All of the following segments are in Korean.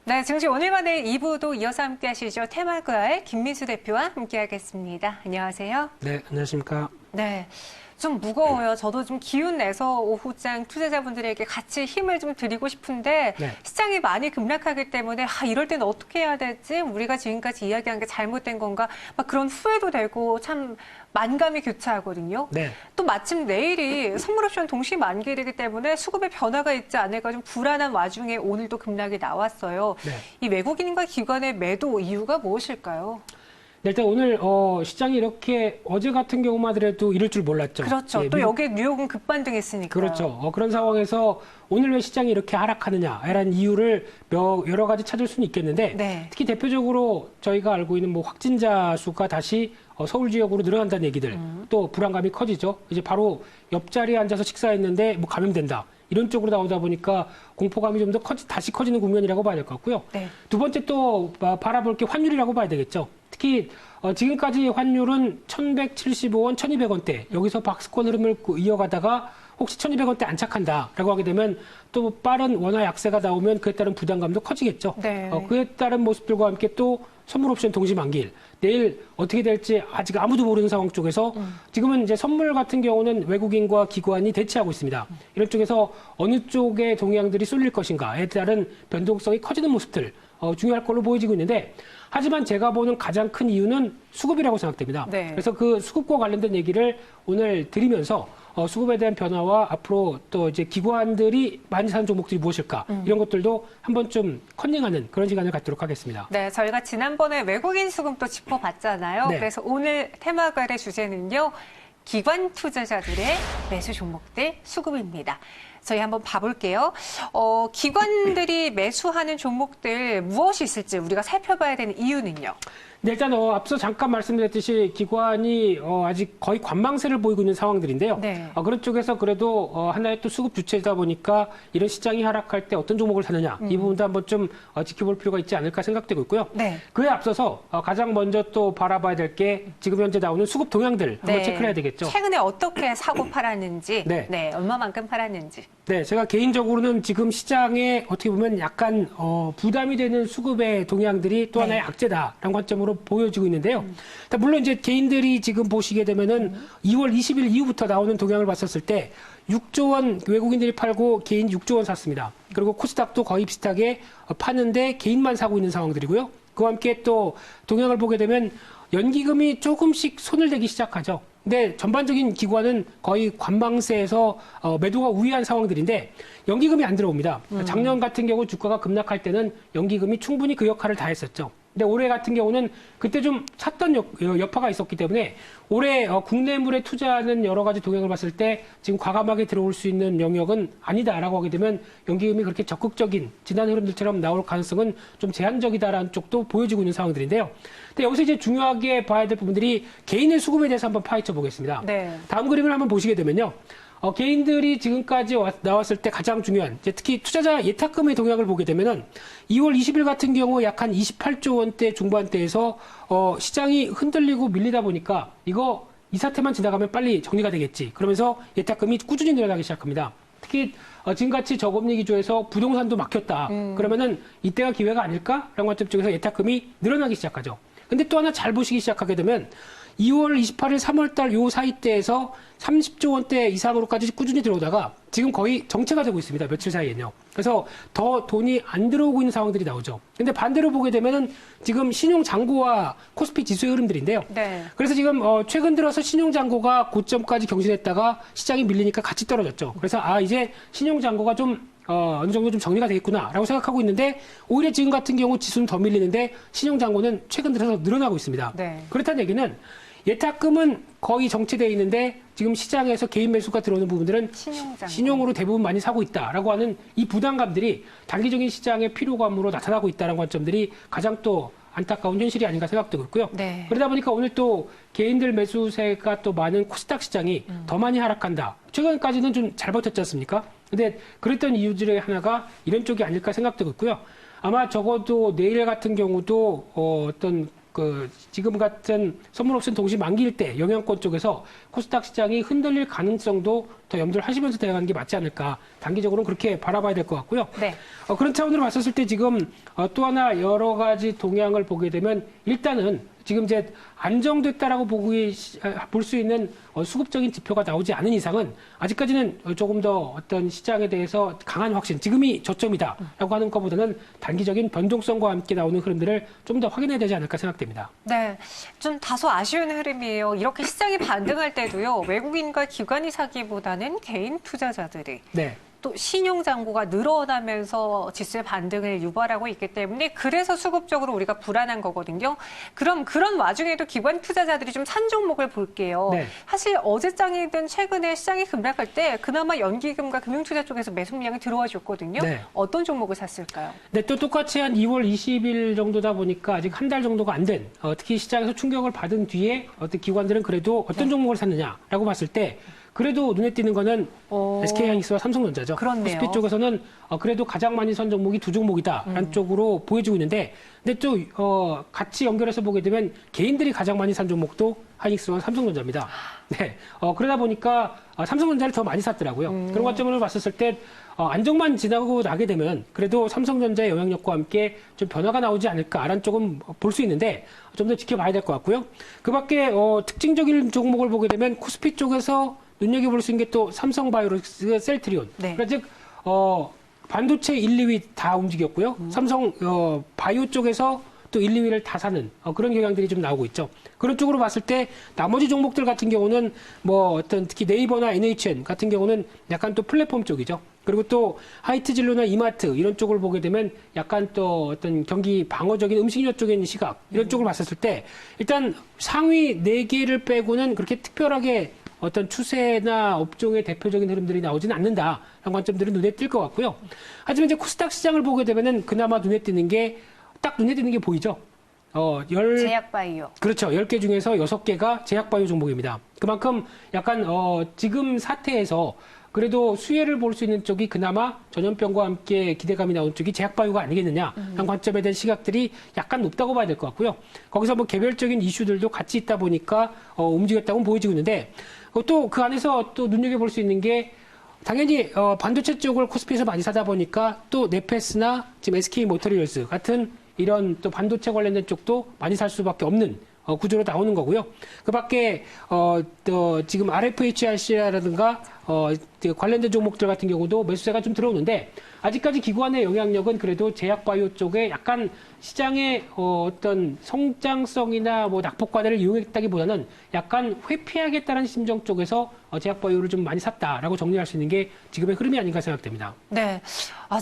네, 증시 오늘만의 2부도 이어서 함께 하시죠. 테마그아의 김민수 대표와 함께 하겠습니다. 안녕하세요. 네, 안녕하십니까. 네. 좀 무거워요. 저도 좀 기운 내서 오후장 투자자분들에게 같이 힘을 좀 드리고 싶은데 네. 시장이 많이 급락하기 때문에 이럴 때는 어떻게 해야 될지 우리가 지금까지 이야기한 게 잘못된 건가 막 그런 후회도 되고 참 만감이 교차하거든요. 네. 또 마침 내일이 선물옵션 동시 만기이기 때문에 수급에 변화가 있지 않을까 좀 불안한 와중에 오늘도 급락이 나왔어요. 네. 이 외국인과 기관의 매도 이유가 무엇일까요? 네, 일단 오늘 시장이 이렇게 어제 같은 경우만 하더라도 이럴 줄 몰랐죠. 그렇죠. 예, 또 여기에 뉴욕은 급반등했으니까. 그렇죠. 그런 상황에서 오늘 왜 시장이 이렇게 하락하느냐라는 이유를 여러 가지 찾을 수는 있겠는데 네. 특히 대표적으로 저희가 알고 있는 뭐 확진자 수가 다시 서울 지역으로 늘어난다는 얘기들 또 불안감이 커지죠. 이제 바로 옆자리에 앉아서 식사했는데 뭐 감염된다. 이런 쪽으로 나오다 보니까 공포감이 좀 더 다시 커지는 국면이라고 봐야 될 것 같고요. 네. 두 번째 또 바라볼 게 환율이라고 봐야 되겠죠. 특히 지금까지 환율은 1,175원, 1,200원대 여기서 박스권 흐름을 이어가다가 혹시 1,200원대 안착한다라고 하게 되면 또 빠른 원화 약세가 나오면 그에 따른 부담감도 커지겠죠. 네. 그에 따른 모습들과 함께 또 선물옵션 동시 만기일 내일 어떻게 될지 아직 아무도 모르는 상황 쪽에서 지금은 이제 선물 같은 경우는 외국인과 기관이 대치하고 있습니다. 이런 쪽에서 어느 쪽에 동향들이 쏠릴 것인가에 따른 변동성이 커지는 모습들 중요할 걸로 보여지고 있는데 하지만 제가 보는 가장 큰 이유는 수급이라고 생각됩니다. 네. 그래서 그 수급과 관련된 얘기를 오늘 드리면서 수급에 대한 변화와 앞으로 또 이제 기관들이 많이 사는 종목들이 무엇일까 이런 것들도 한번 좀 컨닝하는 그런 시간을 갖도록 하겠습니다. 네, 저희가 지난번에 외국인 수급도 짚어봤잖아요. 네. 그래서 오늘 테마갈의 주제는요. 기관 투자자들의 매수 종목들 수급입니다. 저희 한번 봐볼게요. 기관들이 매수하는 종목들 무엇이 있을지 우리가 살펴봐야 되는 이유는요. 네, 일단 앞서 잠깐 말씀드렸듯이 기관이 아직 거의 관망세를 보이고 있는 상황들인데요. 네. 그런 쪽에서 그래도 하나의 또 수급 주체이다 보니까 이런 시장이 하락할 때 어떤 종목을 사느냐 이 부분도 한번 좀 지켜볼 필요가 있지 않을까 생각되고 있고요. 네. 그에 앞서서 가장 먼저 또 바라봐야 될 게 지금 현재 나오는 수급 동향들 한번 네. 체크를 해야 되겠죠. 최근에 어떻게 사고 팔았는지, 네. 얼마만큼 팔았는지. 네, 제가 개인적으로는 지금 시장에 어떻게 보면 약간 부담이 되는 수급의 동향들이 또 하나의 악재다라는 관점으로 보여지고 있는데요. 물론 이제 개인들이 지금 보시게 되면은 2월 20일 이후부터 나오는 동향을 봤었을 때 6조 원 외국인들이 팔고 개인 6조 원 샀습니다. 그리고 코스닥도 거의 비슷하게 파는데 개인만 사고 있는 상황들이고요. 그와 함께 또 동향을 보게 되면 연기금이 조금씩 손을 대기 시작하죠. 근데 전반적인 기관은 거의 관망세에서 매도가 우위한 상황들인데 연기금이 안 들어옵니다. 작년 같은 경우 주가가 급락할 때는 연기금이 충분히 그 역할을 다 했었죠. 근데 올해 같은 경우는 그때 좀 샀던 여파가 있었기 때문에 올해 국내물에 투자하는 여러 가지 동향을 봤을 때 지금 과감하게 들어올 수 있는 영역은 아니다라고 하게 되면 연기금이 그렇게 적극적인 지난 흐름들처럼 나올 가능성은 좀 제한적이다라는 쪽도 보여지고 있는 상황들인데요. 근데 여기서 이제 중요하게 봐야 될 부분들이 개인의 수급에 대해서 한번 파헤쳐 보겠습니다. 네. 다음 그림을 한번 보시게 되면요. 개인들이 지금까지 나왔을 때 가장 중요한, 투자자 예탁금의 동향을 보게 되면은 2월 20일 같은 경우 약 한 28조 원대 중반대에서 시장이 흔들리고 밀리다 보니까 이거 이 사태만 지나가면 빨리 정리가 되겠지. 그러면서 예탁금이 꾸준히 늘어나기 시작합니다. 특히 지금같이 저금리 기조에서 부동산도 막혔다. 그러면은 이때가 기회가 아닐까라는 관점 쪽에서 예탁금이 늘어나기 시작하죠. 근데 또 하나 잘 보시기 시작하게 되면 2월 28일, 3월달 요 사이대에서 30조 원대 이상으로까지 꾸준히 들어오다가 지금 거의 정체가 되고 있습니다. 며칠 사이에는요. 그래서 더 돈이 안 들어오고 있는 상황들이 나오죠. 근데 반대로 보게 되면은 지금 신용잔고와 코스피 지수의 흐름들인데요. 네. 그래서 지금 최근 들어서 신용잔고가 고점까지 경신했다가 시장이 밀리니까 같이 떨어졌죠. 그래서 이제 신용잔고가 좀 어느 정도 좀 정리가 되겠구나라고 생각하고 있는데 오히려 지금 같은 경우 지수는 더 밀리는데 신용잔고는 최근 들어서 늘어나고 있습니다. 네. 그렇다는 얘기는 예탁금은 거의 정체되어 있는데 지금 시장에서 개인 매수가 들어오는 부분들은 신용으로 대부분 많이 사고 있다라고 하는 이 부담감들이 단기적인 시장의 피로감으로 나타나고 있다는 관점들이 가장 또 안타까운 현실이 아닌가 생각되고 있고요. 네. 그러다 보니까 오늘 또 개인들 매수세가 또 많은 코스닥 시장이 더 많이 하락한다. 최근까지는 좀 잘 버텼지 않습니까? 근데 그랬던 이유들의 하나가 이런 쪽이 아닐까 생각되고 있고요. 아마 적어도 내일 같은 경우도 어떤 지금 같은 선물 옵션 동시 만기일 때 영향권 쪽에서 코스닥 시장이 흔들릴 가능성도 더 염두를 하시면서 대응하는 게 맞지 않을까. 단기적으로는 그렇게 바라봐야 될 것 같고요. 네. 그런 차원으로 봤었을 때 지금 또 하나 여러 가지 동향을 보게 되면 일단은 지금 이제 안정됐다라고 볼 수 있는 수급적인 지표가 나오지 않은 이상은 아직까지는 조금 더 어떤 시장에 대해서 강한 확신, 지금이 저점이다라고 하는 것보다는 단기적인 변동성과 함께 나오는 흐름들을 좀 더 확인해야 되지 않을까 생각됩니다. 네, 좀 다소 아쉬운 흐름이에요. 이렇게 시장이 반등할 때도요, 외국인과 기관이 사기보다는 개인 투자자들이 네. 또 신용 잔고가 늘어나면서 지수의 반등을 유발하고 있기 때문에 그래서 수급적으로 우리가 불안한 거거든요. 그럼 그런 와중에도 기관 투자자들이 좀 산 종목을 볼게요. 네. 사실 어제장이든 최근에 시장이 급락할 때 그나마 연기금과 금융투자 쪽에서 매수 물량이 들어와 줬거든요. 네. 어떤 종목을 샀을까요? 네, 또 똑같이 한 2월 20일 정도다 보니까 아직 한 달 정도가 안 된, 특히 시장에서 충격을 받은 뒤에 어떤 기관들은 그래도 어떤 종목을 샀느냐라고 봤을 때 그래도 눈에 띄는 거는 SK하이닉스와 삼성전자죠. 그렇네요. 코스피 쪽에서는 그래도 가장 많이 선 종목이 두 종목이다라는 쪽으로 보여지고 있는데, 근데 또 같이 연결해서 보게 되면 개인들이 가장 많이 산 종목도 하이닉스와 삼성전자입니다. 네, 그러다 보니까 삼성전자를 더 많이 샀더라고요. 그런 관점으로 봤었을 때 안정만 지나고 나게 되면 그래도 삼성전자의 영향력과 함께 좀 변화가 나오지 않을까라는 쪽은 볼 수 있는데 좀 더 지켜봐야 될 것 같고요. 그밖에 특징적인 종목을 보게 되면 코스피 쪽에서 눈여겨볼 수 있는 게 또 삼성바이오로직스, 셀트리온. 네. 그러니까 즉 반도체 1, 2위 다 움직였고요. 삼성 바이오 쪽에서 또 1, 2위를 다 사는 그런 경향들이 좀 나오고 있죠. 그런 쪽으로 봤을 때 나머지 종목들 같은 경우는 뭐 어떤 특히 네이버나 NHN 같은 경우는 약간 또 플랫폼 쪽이죠. 그리고 또 하이트진로나 이마트 이런 쪽을 보게 되면 약간 또 어떤 경기 방어적인 음식료 쪽인 시각 이런 쪽을 봤었을 때 일단 상위 4개를 빼고는 그렇게 특별하게 어떤 추세나 업종의 대표적인 흐름들이 나오지는 않는다라는 관점들은 눈에 띌 것 같고요. 하지만 이제 코스닥 시장을 보게 되면은 그나마 눈에 띄는 게 딱 눈에 띄는 게 보이죠. 제약바이오. 그렇죠. 10개 중에서 6개가 제약바이오 종목입니다. 그만큼 약간 지금 사태에서 그래도 수혜를 볼 수 있는 쪽이 그나마 전염병과 함께 기대감이 나온 쪽이 제약바이오가 아니겠느냐라는 관점에 대한 시각들이 약간 높다고 봐야 될 것 같고요. 거기서 뭐 개별적인 이슈들도 같이 있다 보니까 움직였다고 보여지고 있는데 또 그 안에서 또 눈여겨볼 수 있는 게 당연히 반도체 쪽을 코스피에서 많이 사다 보니까 또 네페스나 지금 SK 모터리얼스 같은 이런 또 반도체 관련된 쪽도 많이 살 수밖에 없는 구조로 나오는 거고요. 그 밖에, 또 지금 RFHRC라든가, 관련된 종목들 같은 경우도 매수세가 좀 들어오는데, 아직까지 기관의 영향력은 그래도 제약바이오 쪽에 약간 시장의 어떤 성장성이나 뭐 낙폭과대를 이용했다기보다는 약간 회피하겠다는 심정 쪽에서 제약바이오를 좀 많이 샀다라고 정리할 수 있는 게 지금의 흐름이 아닌가 생각됩니다. 네.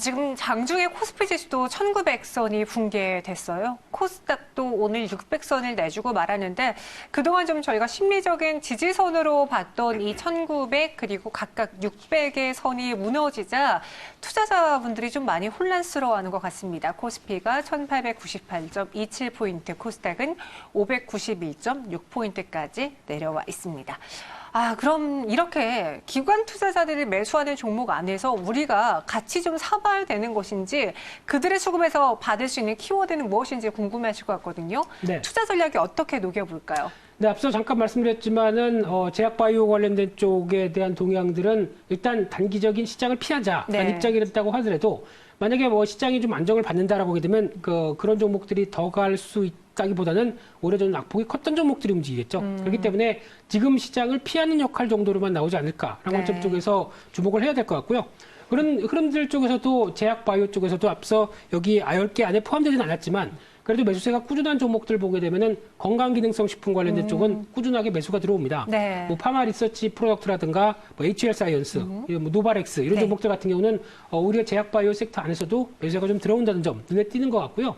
지금 장중에 코스피 지수도 1900선이 붕괴됐어요. 코스닥도 오늘 600선을 내주고 말았는데 그동안 좀 저희가 심리적인 지지선으로 봤던 이 1900 그리고 각각 600의 선이 무너지자 투자자분들이 좀 많이 혼란스러워하는 것 같습니다. 코스피가 1898.27포인트, 코스닥은 591.6포인트까지 내려와 있습니다. 그럼 이렇게 기관 투자자들이 매수하는 종목 안에서 우리가 같이 좀 사봐야 되는 것인지 그들의 수급에서 받을 수 있는 키워드는 무엇인지 궁금해하실 것 같거든요. 네. 투자 전략이 어떻게 녹여볼까요? 네, 앞서 잠깐 말씀드렸지만은 제약바이오 관련된 쪽에 대한 동향들은 일단 단기적인 시장을 피하자라는 입장이었다고 하더라도 만약에 뭐 시장이 좀 안정을 받는다라고 하게 되면 그런 종목들이 더 갈 수 있다기보다는 오히려 좀 낙폭이 컸던 종목들이 움직이겠죠. 그렇기 때문에 지금 시장을 피하는 역할 정도로만 나오지 않을까라는 관점 쪽에서 주목을 해야 될 것 같고요. 그런 흐름들 쪽에서도 제약바이오 쪽에서도 앞서 여기 10개 안에 포함되지는 않았지만 그래도 매수세가 꾸준한 종목들 보게 되면은 건강기능성 식품 관련된 쪽은 꾸준하게 매수가 들어옵니다. 네. 뭐 파마 리서치 프로덕트라든가 뭐 HL 사이언스, 뭐 노바렉스 이런 종목들 같은 경우는 우리가 제약바이오 섹터 안에서도 매수세가 좀 들어온다는 점 눈에 띄는 것 같고요.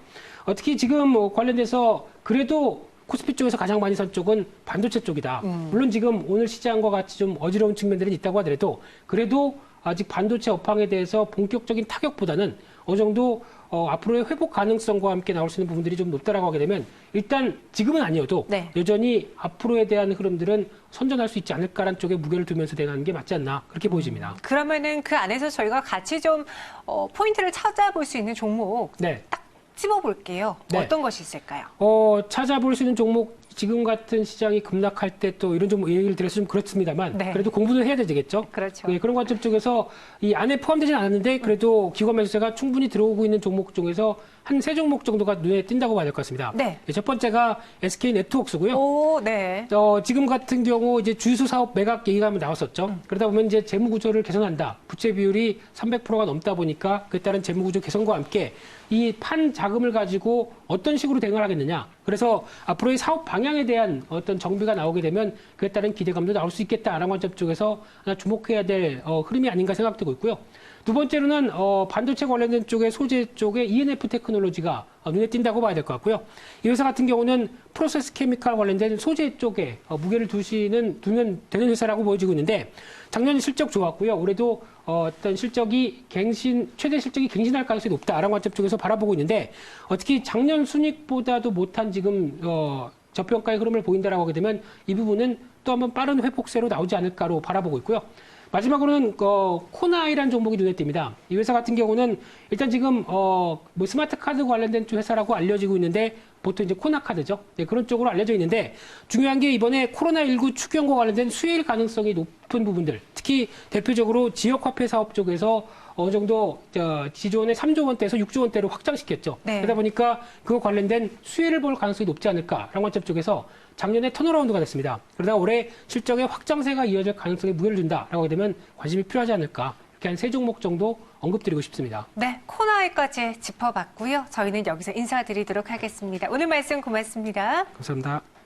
특히 지금 뭐 관련돼서 그래도 코스피 쪽에서 가장 많이 산 쪽은 반도체 쪽이다. 물론 지금 오늘 시장과 같이 좀 어지러운 측면들이 있다고 하더라도 그래도 아직 반도체 업황에 대해서 본격적인 타격보다는 어느 정도 앞으로의 회복 가능성과 함께 나올 수 있는 부분들이 좀 높다라고 하게 되면 일단 지금은 아니어도 여전히 앞으로에 대한 흐름들은 선전할 수 있지 않을까라는 쪽에 무게를 두면서 대응하는 게 맞지 않나 그렇게 보여집니다. 그러면은 그 안에서 저희가 같이 좀 포인트를 찾아볼 수 있는 종목 딱 찝어볼게요. 네. 어떤 것이 있을까요? 찾아볼 수 있는 종목, 지금 같은 시장이 급락할 때 또 이런 좀 얘기를 드려서 좀 그렇습니다만 네. 그래도 공부는 해야 되겠죠. 그렇죠. 예, 그런 관점 쪽에서 이 안에 포함되지는 않았는데 그래도 기관 매수세가 충분히 들어오고 있는 종목 중에서 한 3종목 정도가 눈에 띈다고 봐야 될 것 같습니다. 네. 예, 첫 번째가 SK 네트워크스고요. 오, 네. 지금 같은 경우 이제 주유소 사업 매각 얘기가 한번 나왔었죠. 그러다 보면 이제 재무 구조를 개선한다. 부채 비율이 300%가 넘다 보니까 그에 따른 재무 구조 개선과 함께 이 판 자금을 가지고 어떤 식으로 대응을 하겠느냐. 그래서 앞으로의 사업 방향에 대한 어떤 정비가 나오게 되면 그에 따른 기대감도 나올 수 있겠다라는 관점 쪽에서 하나 주목해야 될 흐름이 아닌가 생각되고 있고요. 두 번째로는 반도체 관련된 쪽의 소재 쪽의 ENF 테크놀로지가 눈에 띈다고 봐야 될 것 같고요. 이 회사 같은 경우는 프로세스 케미칼 관련된 소재 쪽에 무게를 두면 되는 회사라고 보여지고 있는데 작년 실적 좋았고요. 올해도 어떤 실적이 최대 실적이 갱신할 가능성이 높다라는 관점 쪽에서 바라보고 있는데 특히 작년 순이익보다도 못한 지금 저평가의 흐름을 보인다라고 하게 되면 이 부분은 또 한번 빠른 회복세로 나오지 않을까로 바라보고 있고요. 마지막으로는 코나이라는 종목이 눈에 띕니다. 이 회사 같은 경우는 일단 지금 뭐 스마트 카드 관련된 쪽 회사라고 알려지고 있는데 보통 이제 코나카드죠. 네, 그런 쪽으로 알려져 있는데 중요한 게 이번에 코로나19 추경과 관련된 수혜일 가능성이 높은 부분들, 특히 대표적으로 지역화폐 사업 쪽에서 어느 정도 기존의 3조 원대에서 6조 원대로 확장시켰죠. 네. 그러다 보니까 그거 관련된 수혜를 볼 가능성이 높지 않을까라는 관점 쪽에서 작년에 턴어라운드가 됐습니다. 그러다 올해 실적의 확장세가 이어질 가능성에 무게를 준다라고 하게 되면 관심이 필요하지 않을까. 이렇게 한 3종목 정도 언급드리고 싶습니다. 네, 코너에까지 짚어봤고요. 저희는 여기서 인사드리도록 하겠습니다. 오늘 말씀 고맙습니다. 감사합니다.